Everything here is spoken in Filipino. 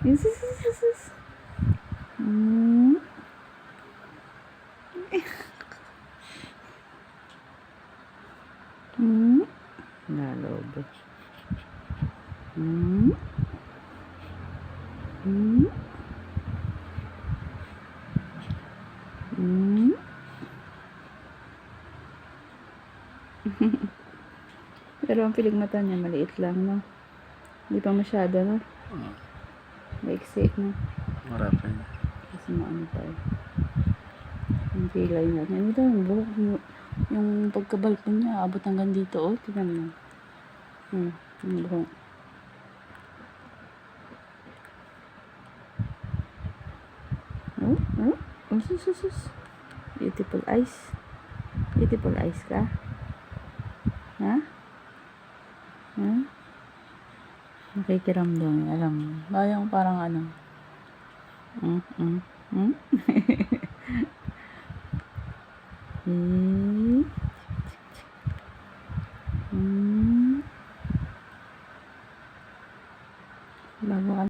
Sus. Hmm. Hmm. Nalobo. Hmm. Hmm. Hmm. Pero ang pilig mata niya maliit lang, no? Hindi pa masyado, no? Maiksi, no? Marapan. Kasi maano pa eh. Yung kilay niya. Yan ito, yung buhok mo. Yung pagkabalkon niya, abot hanggang dito, oh. Tignan mo. Yung buhok. Sus. Beautiful eyes. Beautiful eyes ka. Ha? Nakikiramdam, alam mo. Bayang parang ano. Bago ka